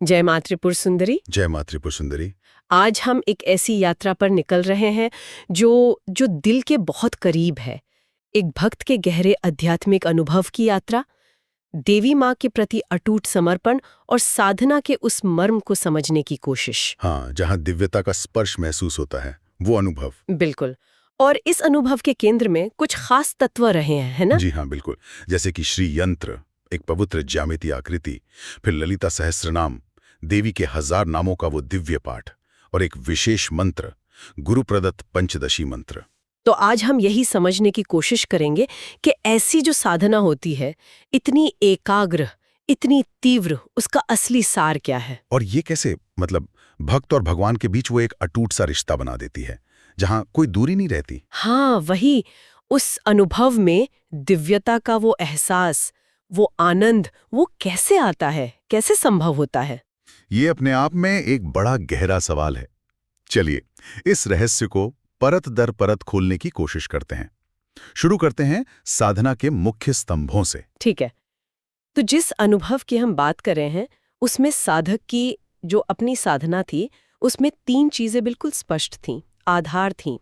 जय माँ त्रिपुर सुंदरी। जय माँ त्रिपुर सुंदरी। आज हम एक ऐसी यात्रा पर निकल रहे हैं जो जो दिल के बहुत करीब है। एक भक्त के गहरे आध्यात्मिक अनुभव की यात्रा, देवी माँ के प्रति अटूट समर्पण और साधना के उस मर्म को समझने की कोशिश। हाँ, जहाँ दिव्यता का स्पर्श महसूस होता है, वो अनुभव। बिल्कुल। और इस अनुभव के केंद्र में कुछ खास तत्व रहे हैं, है ना? जी हाँ, बिल्कुल। जैसे कि श्री यंत्र, एक पवित्र ज्यामितीय आकृति, फिर ललिता सहस्त्रनाम, देवी के 1000 नामों का वो दिव्य पाठ, और एक विशेष मंत्र, गुरु प्रदत्त पंचदशी मंत्र। तो आज हम यही समझने की कोशिश करेंगे कि ऐसी जो साधना होती है, इतनी एकाग्र, इतनी तीव्र, उसका असली सार क्या है। और ये कैसे, मतलब भक्त और भगवान के बीच वो एक अटूट सा रिश्ता बना देती है, जहाँ कोई दूरी नहीं रहती। हाँ, वही, उस अनुभव में दिव्यता का वो एहसास, वो आनंद, वो कैसे आता है, कैसे संभव होता है। ये अपने आप में एक बड़ा गहरा सवाल है। चलिए, इस रहस्य को परत दर परत खोलने की कोशिश करते हैं। शुरू करते हैं साधना के मुख्य स्तंभों से। ठीक है। तो जिस अनुभव की हम बात कर रहे हैं, उसमें साधक की जो अपनी साधना थी, उसमें 3 चीजें बिल्कुल स्पष्ट थीं, आधार थीं।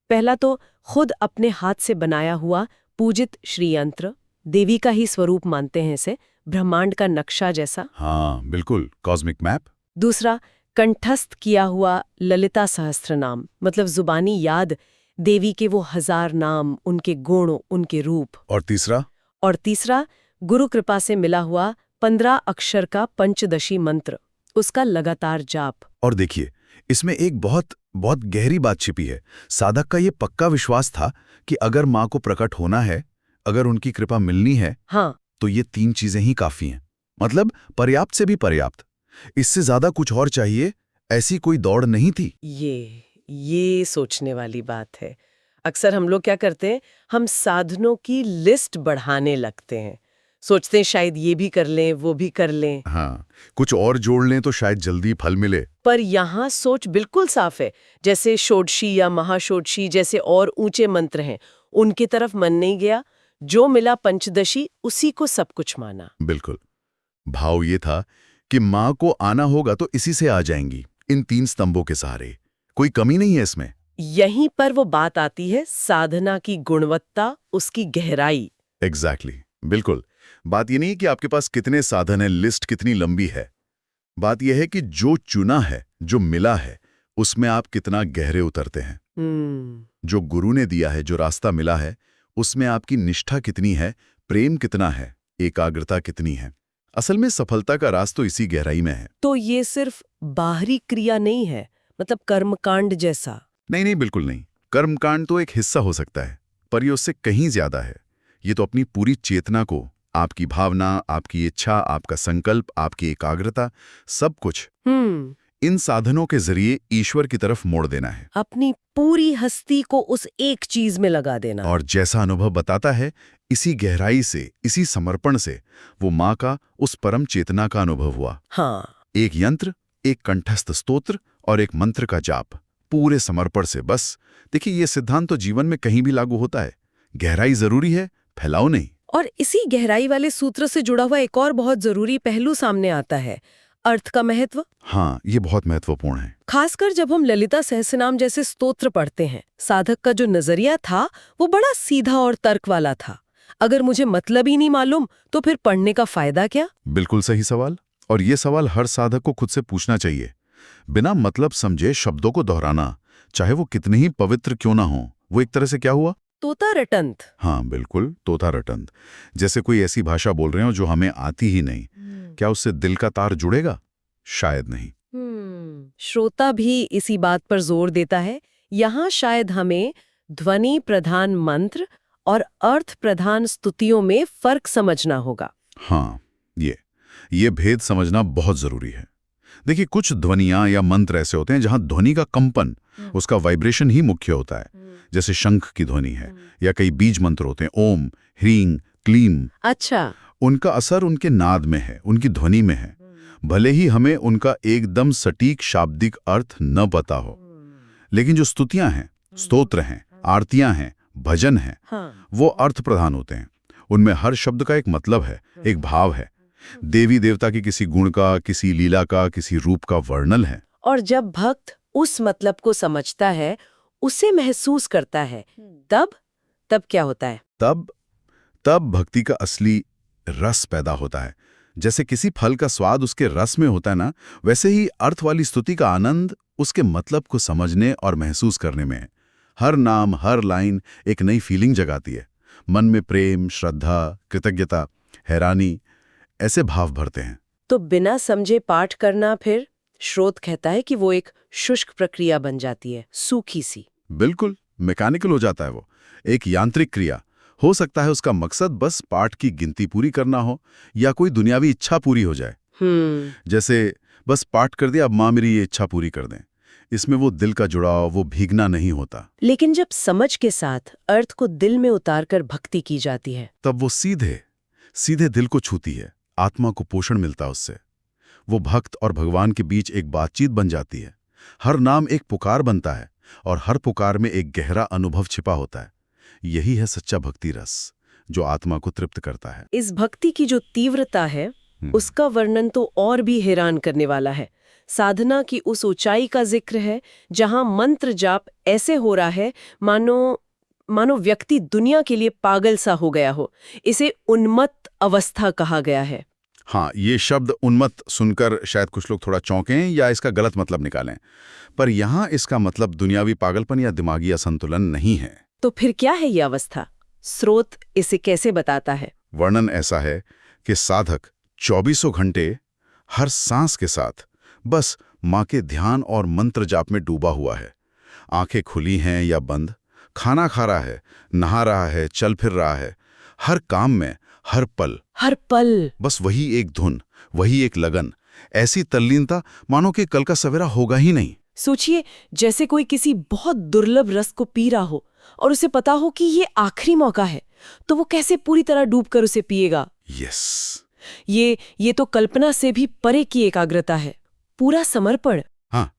पहला तो खुद अपने हाथ से बनाया हुआ पूजित श्री यंत्र, देवी का ही स्वरूप मानते हैं इसे, ब्रह्मांड का नक्शा जैसा। हाँ, बिल्कुल, कॉस्मिक मैप। दूसरा, कंठस्थ किया हुआ ललिता सहस्त्रनाम, मतलब जुबानी याद, देवी के वो 1000 नाम, उनके गुण, उनके रूप। और तीसरा, गुरु कृपा से मिला हुआ 15 अक्षर का पंचदशी मंत्र, उसका लगातार जाप। और देखिए, इसमें एक बहुत बहुत गहरी बात छिपी है। साधक का ये पक्का विश्वास था कि अगर माँ को प्रकट होना है, अगर उनकी कृपा मिलनी है, हाँ, तो ये 3 चीजें ही काफी हैं। मतलब पर्याप्त से भी पर्याप्त। इससे ज्यादा कुछ और चाहिए, ऐसी कोई दौड़ नहीं थी। ये सोचने वाली बात है। अक्सर हम लोग क्या करते हैं, हम साधनों की लिस्ट बढ़ाने लगते हैं, सोचते हैं शायद ये भी कर लें, वो भी कर लें। हाँ, कुछ और जोड़ लें तो शायद जल्दी फल मिले। पर यहाँ सोच बिल्कुल साफ है। जैसे षोडशी या महाषोडशी जैसे और ऊंचे मंत्र हैं, उनकी तरफ मन नहीं गया, जो मिला पंचदशी, उसी को सब कुछ माना। बिल्कुल। भाव ये था कि माँ को आना होगा तो इसी से आ जाएंगी, इन 3 स्तंभों के सहारे। कोई कमी नहीं है इसमें। यहीं पर वो बात आती है, साधना की गुणवत्ता, उसकी गहराई। एग्जैक्टली, बिल्कुल। बात ये नहीं है कि आपके पास कितने साधन हैं, लिस्ट कितनी लंबी है। बात यह है कि जो चुना है, जो मिला है, उसमें आप कितना गहरे उतरते हैं। जो गुरु ने दिया है, जो रास्ता मिला है, उसमें आपकी निष्ठा कितनी है, प्रेम कितना है, एकाग्रता कितनी है। असल में सफलता का राज तो इसी गहराई में है। तो ये सिर्फ बाहरी क्रिया नहीं है, मतलब कर्मकांड जैसा। नहीं, बिल्कुल नहीं। कर्मकांड तो एक हिस्सा हो सकता है, पर ये उससे कहीं ज्यादा है। ये तो अपनी पूरी चेतना को, आपकी भावना, आपकी इच्छा, आपका संकल्प, आपकी एकाग्रता, सब कुछ इन साधनों के जरिए ईश्वर की तरफ मोड़ देना है। अपनी पूरी हस्ती को उस एक चीज में लगा देना। और जैसा अनुभव बताता है, इसी गहराई से, इसी समर्पण से वो माँ का उस परम चेतना का अनुभव हुआ। हाँ, एक यंत्र, एक कंठस्थ स्तोत्र और एक मंत्र का जाप, पूरे समर्पण से। बस देखिए, ये सिद्धांत तो जीवन में कहीं भी लागू होता है। गहराई जरूरी है, फैलाव नहीं। और इसी गहराई वाले सूत्र से जुड़ा हुआ एक और बहुत जरूरी पहलू सामने आता है, अर्थ का महत्व। हाँ, ये बहुत महत्वपूर्ण है। खासकर जब हम ललिता सहस्त्रनाम जैसे स्तोत्र पढ़ते हैं, साधक का जो नजरिया था वो बड़ा सीधा और तर्क वाला था। अगर मुझे मतलब ही नहीं मालूम तो फिर पढ़ने का फायदा क्या। बिल्कुल सही सवाल। और ये सवाल हर साधक को खुद से पूछना चाहिए। बिना मतलब समझे शब्दों को दोहराना, चाहे वो कितने ही पवित्र क्यों ना हो, वो एक तरह से क्या हुआ, तोता रटंत। हाँ बिल्कुल, तोता रटंत। जैसे कोई ऐसी भाषा बोल रहे हो जो हमें आती ही नहीं। क्या उससे दिल का तार जुड़ेगा? शायद नहीं। श्रोता भी इसी बात पर जोर देता है। यहाँ शायद हमें ध्वनि प्रधान मंत्र और अर्थ प्रधान स्तुतियों में फर्क समझना होगा। हाँ, ये भेद समझना बहुत जरूरी है। देखिए, कुछ ध्वनियां या मंत्र ऐसे होते हैं जहां ध्वनि का कंपन, उसका वाइब्रेशन ही मुख्य होता है। जैसे शंख की ध्वनि है, या कई बीज मंत्र होते हैं, ओम, ह्रीं, क्लीम। अच्छा, उनका असर उनके नाद में है, उनकी ध्वनि में है, भले ही हमें उनका एकदम सटीक शाब्दिक अर्थ न पता हो। लेकिन जो स्तुतियां हैं, स्तोत्र हैं, आरतियां हैं, भजन हैं, वो अर्थ प्रधान होते हैं। उनमें हर शब्द का एक मतलब है, एक भाव है। देवी देवता की किसी गुण का, किसी लीला का, किसी रूप का वर्णन है। और जब भक्त उस मतलब को समझता है, उसे महसूस करता है, तब क्या होता है? तब भक्ति का असली रस पैदा होता है। जैसे किसी फल का स्वाद उसके रस में होता है ना, वैसे ही अर्थ वाली स्तुति का आनंद उसके मतलब को समझने और महसूस करने में है। हर नाम, हर लाइन एक नई फीलिंग जगाती है। मन में प्रेम, श्रद्धा, कृतज्ञता, हैरानी, ऐसे भाव भरते हैं। तो बिना समझे पाठ करना, फिर श्रोत कहता है कि वो एक शुष्क प्रक्रिया बन जाती है, सूखी सी। बिल्कुल मैकेनिकल हो जाता है वो, एक यांत्रिक क्रिया। हो सकता है उसका मकसद बस पाठ की गिनती पूरी करना हो या कोई दुनियावी इच्छा पूरी हो जाए। जैसे बस पाठ कर दिया, अब माँ मेरी ये इच्छा पूरी कर दें। इसमें वो दिल का जुड़ाव, वो भीगना नहीं होता। लेकिन जब समझ के साथ अर्थ को दिल में उतारकर भक्ति की जाती है, तब वो सीधे दिल को छूती है, आत्मा को पोषण मिलता है उससे। वो भक्त और भगवान के बीच एक बातचीत बन जाती है। हर नाम एक पुकार बनता है और हर पुकार में एक गहरा अनुभव छिपा होता है। यही है सच्चा भक्ति रस, जो आत्मा को तृप्त करता है। इस भक्ति की जो तीव्रता है, उसका वर्णन तो और भी हैरान करने वाला है। साधना की उस ऊंचाई का जिक्र है जहां मंत्र जाप ऐसे हो रहा है मानो व्यक्ति दुनिया के लिए पागल सा हो गया हो। इसे उन्मत्त अवस्था कहा गया है। हाँ, ये शब्द उन्मत्त सुनकर शायद कुछ लोग थोड़ा चौंकें या इसका गलत मतलब निकालें, पर यहाँ इसका मतलब दुनियावी पागलपन या दिमागी असंतुलन नहीं है। तो फिर क्या है ये अवस्था? स्रोत इसे कैसे बताता है? वर्णन ऐसा है कि साधक 24 घंटे हर सांस के साथ बस माँ के ध्यान और मंत्र जाप में डूबा हुआ है। आंखें खुली हैं या बंद, खाना खा रहा है, नहा रहा है, चल फिर रहा है, हर काम में, हर पल बस वही एक धुन, वही एक लगन, ऐसी तल्लीनता मानो कि कल का सवेरा होगा ही नहीं। सोचिए, जैसे कोई किसी बहुत दुर्लभ रस को पी रहा हो और उसे पता हो कि ये आखिरी मौका है, तो वो कैसे पूरी तरह डूबकर उसे पिएगा? यस, ये तो कल्पना से भी परे की एकाग्रता है, पूरा समर्पण। हाँ,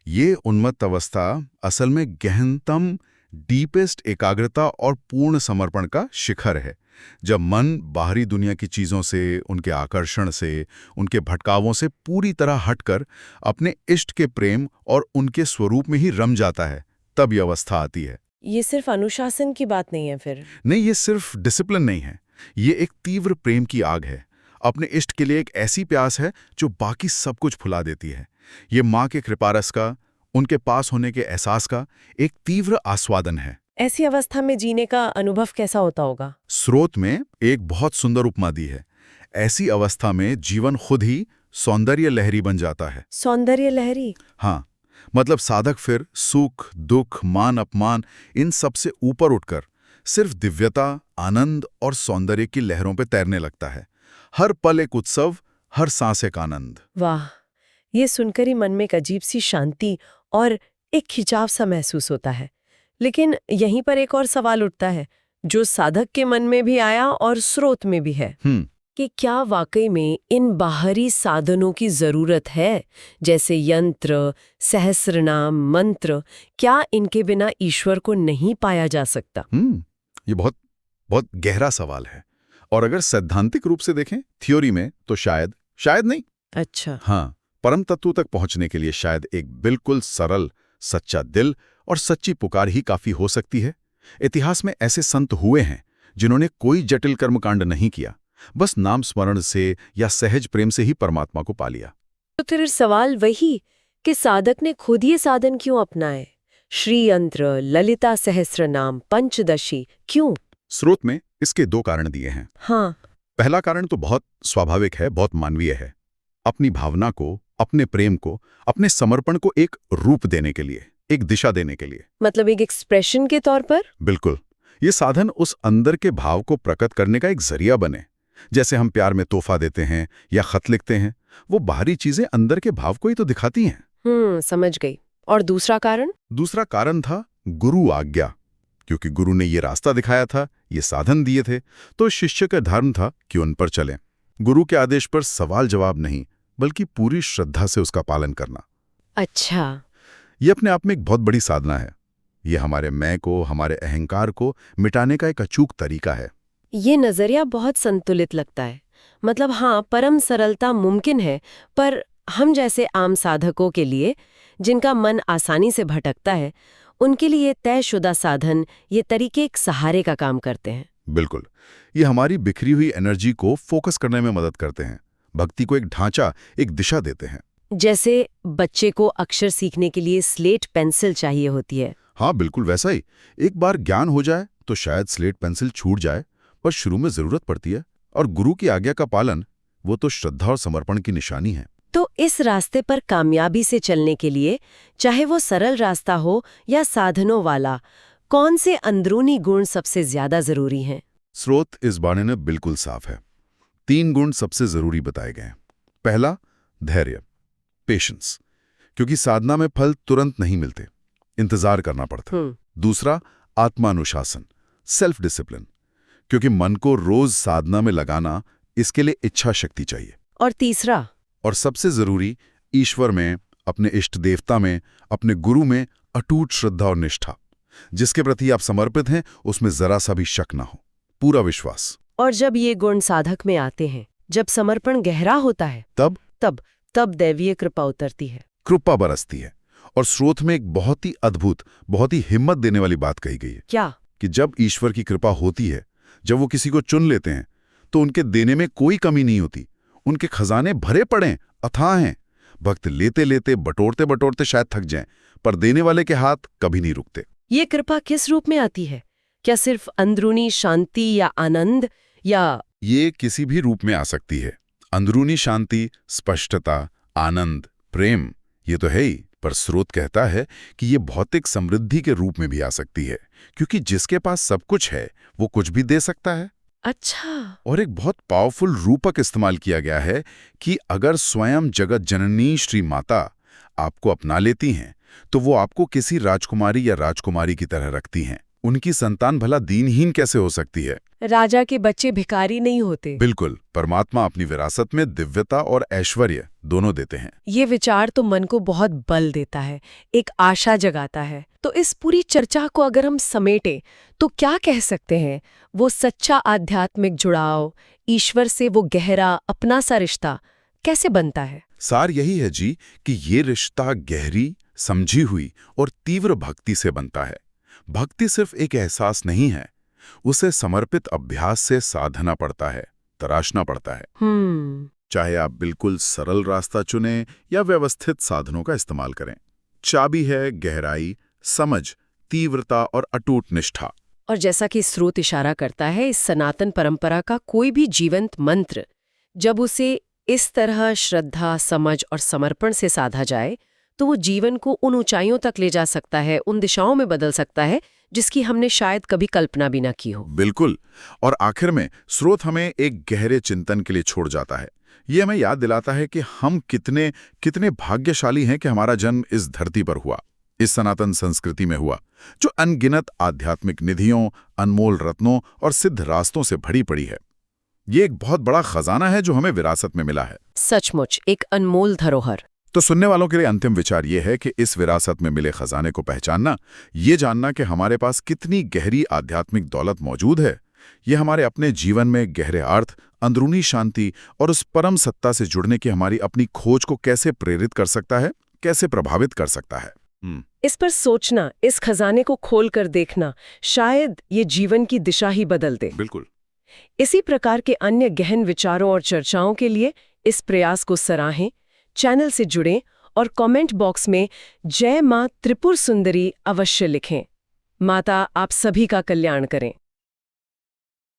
ये उन्मत्त अवस्था असल में गहनतम, डीपेस्ट एकाग्रता और पूर्ण समर्पण का शिखर है। जब मन बाहरी दुनिया की चीजों से, उनके आकर्षण से, उनके भटकावों से पूरी तरह हटकर अपने इष्ट के प्रेम और उनके स्वरूप में ही रम जाता है, तब ये अवस्था आती है। ये सिर्फ अनुशासन की बात नहीं है फिर? नहीं, ये सिर्फ डिसिप्लिन नहीं है, ये एक तीव्र प्रेम की आग है। अपने इष्ट के लिए एक ऐसी प्यास है जो बाकी सब कुछ भुला देती है। ये माँ के कृपारस का, उनके पास होने के एहसास का एक तीव्र आस्वादन है। ऐसी अवस्था में जीने का अनुभव कैसा होता होगा? स्रोत में एक बहुत सुंदर उपमा दी है। ऐसी अवस्था में जीवन खुद ही सौंदर्य लहरी बन जाता है। सौंदर्य लहरी? हाँ, मतलब साधक फिर सुख, दुख, मान, अपमान, इन सब से ऊपर उठकर सिर्फ दिव्यता, आनंद और सौंदर्य की लहरों पे तैरने लगता है। हर पल एक उत्सव, हर सांस एक आनंद। वाह, ये सुनकर ही मन में एक अजीब सी शांति और एक खिंचाव सा महसूस होता है। लेकिन यहीं पर एक और सवाल उठता है, जो साधक के मन में भी आया और स्रोत में भी है, कि क्या वाकई में इन बाहरी साधनों की जरूरत है, जैसे यंत्र, सहस्रनाम, मंत्र? क्या इनके बिना ईश्वर को नहीं पाया जा सकता? ये बहुत गहरा सवाल है। और अगर सैद्धांतिक रूप से देखें, थ्योरी में, तो शायद नहीं। अच्छा। हाँ, परम तत्व तक पहुंचने के लिए शायद एक बिल्कुल सरल, सच्चा दिल और सच्ची पुकार ही काफी हो सकती है। इतिहास में ऐसे संत हुए हैं जिन्होंने कोई जटिल कर्मकांड नहीं किया, बस नाम स्मरण से या सहज प्रेम से ही परमात्मा को पा लिया। तो फिर सवाल वही कि साधक ने खुद ये साधन क्यों अपनाए? श्री यंत्र, ललिता सहस्रनाम, पंचदशी, क्यों? स्रोत में इसके 2 कारण दिए हैं। हाँ। पहला कारण तो बहुत स्वाभाविक है, बहुत मानवीय है। अपनी भावना को, अपने प्रेम को, अपने समर्पण को एक रूप देने के लिए, एक दिशा देने के लिए। मतलब एक एक्सप्रेशन के तौर पर? बिल्कुल। ये साधन उस अंदर के भाव को प्रकट करने का एक जरिया बने। जैसे हम प्यार में तोहफा देते हैं या खत लिखते हैं, वो बाहरी चीजें अंदर के भाव को ही तो दिखाती हैं। समझ गई। और दूसरा कारण? दूसरा कारण था गुरु आज्ञा। क्योंकि गुरु ने ये रास्ता दिखाया था, ये साधन दिए थे, तो शिष्य का धर्म था कि उन पर चलें। गुरु के आदेश पर सवाल जवाब नहीं, बल्कि पूरी श्रद्धा से उसका पालन करना। अच्छा। ये अपने आप में एक बहुत बड़ी साधना है। ये हमारे मैं को, हमारे अहंकार को मिटाने का एक अचूक तरीका है। ये नजरिया बहुत संतुलित लगता है। मतलब हाँ, परम सरलता मुमकिन है, पर हम जैसे आम साधकों के लिए, जिनका मन आसानी से भटकता है, उनके लिए तयशुदा साधन, ये तरीके एक सहारे का काम करते हैं। बिल्कुल। ये हमारी बिखरी हुई एनर्जी को फोकस करने में मदद करते हैं, भक्ति को एक ढांचा, एक दिशा देते हैं। जैसे बच्चे को अक्षर सीखने के लिए स्लेट पेंसिल चाहिए होती है। हाँ, बिल्कुल वैसा ही। एक बार ज्ञान हो जाए तो शायद स्लेट पेंसिल छूट जाए, पर शुरू में जरूरत पड़ती है। और गुरु की आज्ञा का पालन, वो तो श्रद्धा और समर्पण की निशानी है। तो इस रास्ते पर कामयाबी से चलने के लिए, चाहे वो सरल रास्ता हो या साधनों वाला, कौन से अंदरूनी गुण सबसे ज्यादा जरूरी हैं? स्रोत इस बाणे में बिल्कुल साफ है। 3 गुण सबसे जरूरी बताए गए हैं। पहला, धैर्य, पेशेंस, क्योंकि साधना में फल तुरंत नहीं मिलते, इंतजार करना पड़ता। दूसरा, आत्मानुशासन, सेल्फ डिसिप्लिन, क्योंकि मन को रोज साधना में लगाना, इसके लिए इच्छा शक्ति चाहिए। और तीसरा, और सबसे जरूरी, ईश्वर में, अपने इष्ट देवता में, अपने गुरु में अटूट श्रद्धा और निष्ठा। जिसके प्रति आप समर्पित हैं, उसमें जरा सा भी शक ना हो, पूरा विश्वास। और जब ये गुण साधक में आते हैं, जब समर्पण गहरा होता है, तब दैवीय कृपा उतरती है, कृपा बरसती है। और स्रोत में एक बहुत ही अद्भुत, बहुत ही हिम्मत देने वाली बात कही गई है। क्या? कि जब ईश्वर की कृपा होती है, जब वो किसी को चुन लेते हैं, तो उनके देने में कोई कमी नहीं होती। उनके खजाने भरे पड़े, अथाह हैं। भक्त लेते लेते, बटोरते बटोरते शायद थक जाएं, पर देने वाले के हाथ कभी नहीं रुकते। ये कृपा किस रूप में आती है? क्या सिर्फ अंदरूनी शांति या आनंद, या ये किसी भी रूप में आ सकती है। अंदरूनी शांति, स्पष्टता, आनंद, प्रेम, ये तो है ही। पर स्रोत कहता है कि ये भौतिक समृद्धि के रूप में भी आ सकती है, क्योंकि जिसके पास सब कुछ है, वो कुछ भी दे सकता है। अच्छा। और एक बहुत पावरफुल रूपक इस्तेमाल किया गया है कि अगर स्वयं जगत जननी श्री माता आपको अपना लेती हैं, तो वो आपको किसी राजकुमारी या राजकुमारी की तरह रखती हैं। उनकी संतान भला दीनहीन कैसे हो सकती है? राजा के बच्चे भिखारी नहीं होते। बिल्कुल, परमात्मा अपनी विरासत में दिव्यता और ऐश्वर्य दोनों देते हैं। ये विचार तो मन को बहुत बल देता है, एक आशा जगाता है। तो इस पूरी चर्चा को अगर हम समेटें, तो क्या कह सकते हैं? वो सच्चा आध्यात्मिक जुड़ाव, ईश्वर से वो गहरा अपना सा रिश्ता कैसे बनता है? सार यही है जी कि ये रिश्ता गहरी, समझी हुई और तीव्र भक्ति से बनता है। भक्ति सिर्फ एक एहसास नहीं है, उसे समर्पित अभ्यास से साधना पड़ता है, तराशना पड़ता है। चाहे आप बिल्कुल सरल रास्ता चुनें या व्यवस्थित साधनों का इस्तेमाल करें, चाबी है गहराई, समझ, तीव्रता और अटूट निष्ठा। और जैसा कि स्रोत इशारा करता है, इस सनातन परंपरा का कोई भी जीवंत मंत्र, जब उसे इस तरह श्रद्धा, समझ और समर्पण से साधा जाए, तो वो जीवन को उन ऊंचाइयों तक ले जा सकता है, उन दिशाओं में बदल सकता है जिसकी हमने शायद कभी कल्पना भी न की हो। बिल्कुल। और आखिर में स्रोत हमें एक गहरे चिंतन के लिए छोड़ जाता है। ये हमें याद दिलाता है कि हम कितने भाग्यशाली हैं कि हमारा जन्म इस धरती पर हुआ, इस सनातन संस्कृति में हुआ, जो अनगिनत आध्यात्मिक निधियों, अनमोल रत्नों और सिद्ध रास्तों से भरी पड़ी है। ये एक बहुत बड़ा खजाना है जो हमें विरासत में मिला है। सचमुच एक अनमोल धरोहर। तो सुनने वालों के लिए अंतिम विचार ये है कि इस विरासत में मिले खजाने को पहचानना, ये जानना कि हमारे पास कितनी गहरी आध्यात्मिक दौलत मौजूद है, ये हमारे अपने जीवन में गहरे अर्थ, अंदरूनी शांति और उस परम सत्ता से जुड़ने की हमारी अपनी खोज को कैसे प्रेरित कर सकता है, कैसे प्रभावित कर सकता है। इस पर सोचना, इस खजाने को खोल कर देखना, शायद ये जीवन की दिशा ही बदल दे। बिल्कुल। इसी प्रकार के अन्य गहन विचारों और चर्चाओं के लिए इस प्रयास को सराहें, चैनल से जुड़ें और कमेंट बॉक्स में जय मां त्रिपुर सुंदरी अवश्य लिखें। माता आप सभी का कल्याण करें।